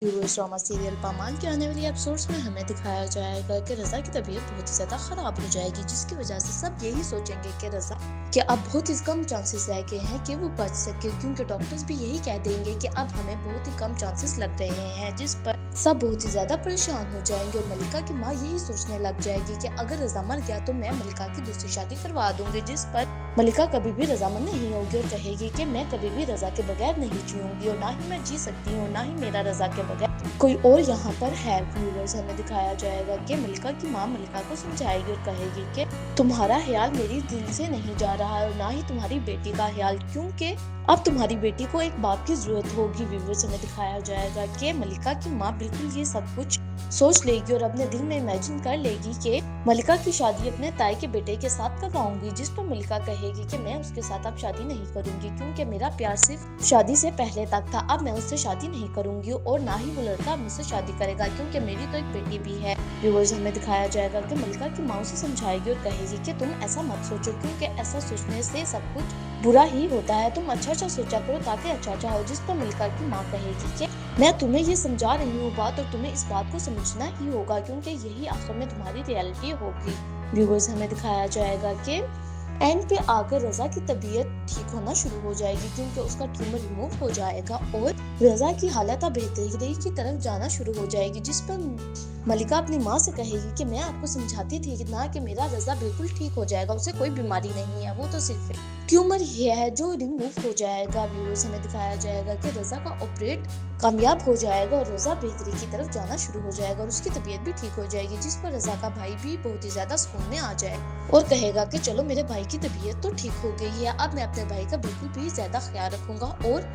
Viewers, drama serial पामाल के आने वाली एपिसोड्स में हमें दिखाया जाएगा कि रज़ा की तबीयत बहुत ही ज़्यादा ख़राब हो जाएगी, जिसकी वजह से सब यही सोचेंगे कि रज़ा के अब बहुत ही कम चांसेस रह गए हैं कि वो बच सके, क्योंकि डॉक्टर्स भी यही कह देंगे कि अब हमें बहुत ही कम चांसेस लग रहे हैं, जिस पर सब बहुत ही ज़्यादा परेशान हो जाएंगे। और मलिका की माँ यही सोचने लग जाएगी कि अगर रज़ा मर गया तो मैं मलिका की दूसरी शादी करवा दूंगी, जिस पर मलिका कभी भी रज़ामंद नहीं होगी और कहेगी कि मैं कभी भी रज़ा के बगैर नहीं जीऊंगी और ना ही मैं जी सकती हूँ, ना ही मेरा रज़ा के बगैर कोई और यहाँ पर है। व्यूअर्स, हमें दिखाया जाएगा कि मलिका की माँ मलिका को समझाएगी और कहेगी कि तुम्हारा ख्याल मेरी दिल से नहीं जा रहा है और ना ही तुम्हारी बेटी का ख्याल, क्योंकि अब तुम्हारी बेटी को एक बाप की जरूरत होगी। व्यूअर्स, हमें दिखाया जाएगा कि मलिका की माँ बिल्कुल ये सब कुछ सोच लेगी और अपने दिल में इमेजिन कर लेगी कि मलिका की शादी अपने ताई के बेटे के साथ करवाऊंगी, जिस पर मलिका कहेगी कि मैं उसके साथ अब शादी नहीं करूंगी, क्योंकि मेरा प्यार सिर्फ शादी से पहले तक था, अब मैं उससे शादी नहीं करूंगी और ना ही वो लड़का मुझसे शादी करेगा, क्योंकि मेरी तो एक बेटी भी है। व्यूअर्स, हमें दिखाया जाएगा कि मलिका की माँ उसे समझाएगी और कहेगी कि तुम ऐसा मत सोचो, क्योंकि ऐसा सोचने से सब कुछ बुरा ही होता है, तुम अच्छा सोचा करो ताकि अच्छा हो। जिस पर मलिका की माँ कहेगी कि मैं तुम्हें ये समझा रही हूँ बात और तुम्हें इस बात को समझना ही होगा, क्योंकि यही आखिर में तुम्हारी रियलिटी होगी। व्यूअर्स, हमें दिखाया जाएगा कि एंड पे आकर रज़ा की तबीयत ठीक होना शुरू हो जाएगी, क्योंकि उसका ट्यूमर रिमूव हो जाएगा और रज़ा की हालत अब बेहतरी की तरफ जाना शुरू हो जाएगी। जिस पर मलिका अपनी माँ से कहेगी कि मैं आपको समझाती थी कि ना कि मेरा रज़ा बिल्कुल ठीक हो जाएगा, उसे कोई बीमारी नहीं है, वो तो सिर्फ ट्यूमर ही है जो रिमूव हो जाएगा। व्यूअर्स, हमें दिखाया जाएगा कि रज़ा का ऑपरेट कामयाब हो जाएगा और रज़ा बेहतरी की तरफ जाना शुरू हो जाएगा और उसकी तबीयत भी ठीक हो जाएगी, जिस पर रज़ा का भाई भी बहुत ही ज्यादा सुकून में आ जाएगा और कहेगा कि चलो मेरे भाई की तबीयत तो ठीक हो गई है, अब मैं अपने भाई का बिल्कुल भी ज्यादा ख्याल रखूंगा और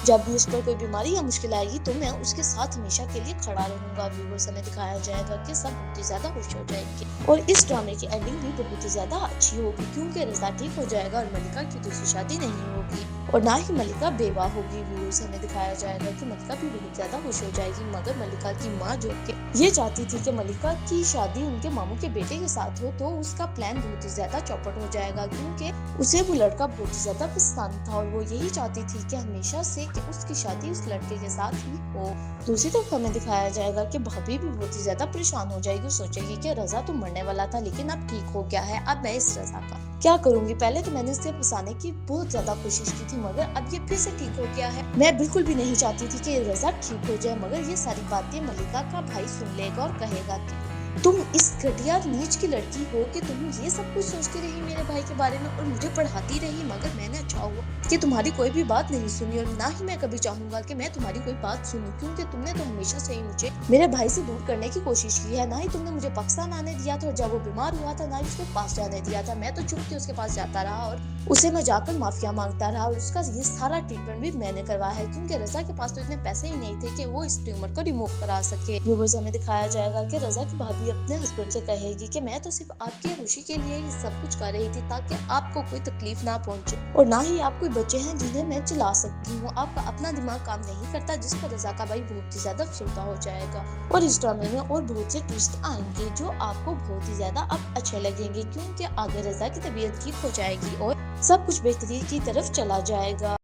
जब भी उस पर कोई बीमारी या मुश्किल आएगी तो मैं उसके साथ हमेशा के लिए खड़ा रहूंगा। व्यूअर्स, हमें दिखाया जाएगा कि सब बहुत ही ज्यादा खुश हो जाएंगे और इस ड्रामे की एंडिंग भी बहुत ही ज्यादा अच्छी होगी, क्योंकि रज़ा ठीक हो जाएगा और मलिका की दूसरी शादी नहीं होगी और ना ही मलिका बेवा होगी। व्यूअर्स, हमें दिखाया जाएगा कि मलिका भी बहुत ज्यादा खुश हो जाएगी, मगर मलिका की माँ जो कि ये चाहती थी कि मलिका की शादी उनके मामू के बेटे के साथ हो, तो उसका प्लान बहुत ही ज्यादा चौपट हो जाएगा, क्योंकि उसे वो लड़का बहुत ही ज्यादा पसंद था और वो यही चाहती थी कि हमेशा से कि उसकी शादी उस लड़के के साथ ही हो। दूसरी तरफ हमें दिखाया जाएगा कि भाभी भी बहुत ही ज्यादा परेशान हो जाएगी, सोचेगी कि रज़ा तो मरने वाला था लेकिन अब ठीक हो गया है, अब मैं इस रज़ा का क्या करूंगी, पहले तो मैंने इसे फंसाने की बहुत ज्यादा कोशिश की थी मगर अब ये फिर से ठीक हो गया है। मैं बिल्कुल भी नहीं चाहती थी कि रज़ा ठीक हो जाए, मगर ये सारी बातें मलिका का भाई सुन लेगा और कहेगा कि तुम इस घटिया नीच की लड़की हो कि तुम ये सब कुछ सोचती रही मेरे भाई के बारे में और मुझे पढ़ाती रही, मगर मैंने अच्छा हुआ कि तुम्हारी कोई भी बात नहीं सुनी और ना ही मैं कभी चाहूंगा कि मैं तुम्हारी कोई बात सुनूं, क्योंकि तुमने तो हमेशा से ही मुझे मेरे भाई से दूर करने की कोशिश की है, ना ही तुमने मुझे पाकिस्तान आने दिया था और जब वो बीमार हुआ था ना ही उसके पास जाने दिया था, मैं तो चुप के उसके पास जाता रहा और उसे मैं जाकर माफिया मांगता रहा और उसका ये सारा ट्रीटमेंट भी मैंने करवाया है, क्योंकि रज़ा के पास तो इतने पैसे ही नहीं थे कि वो इस ट्यूमर को रिमूव करा सके। व्यूअर्स, हमें दिखाया जाएगा कि रज़ा की भाभी अपने हस्बैंड से कहेगी कि मैं तो सिर्फ आपकी खुशी के लिए ये सब कुछ कर रही थी ताकि आपको कोई तकलीफ ना पहुंचे और ना ही आप कोई बच्चे हैं जिन्हें मैं चला सकती हूँ, आपका अपना दिमाग काम नहीं करता, जिस पर रज़ा का भाई बहुत ही ज्यादा अफसरदा हो जाएगा और इस ड्रामे में और बहुत से ट्विस्ट आएंगे जो आपको बहुत ही ज्यादा अब अच्छे लगेंगे, क्योंकि आगे रज़ा की तबीयत ठीक हो जाएगी और सब कुछ बेहतरी की तरफ चला जाएगा।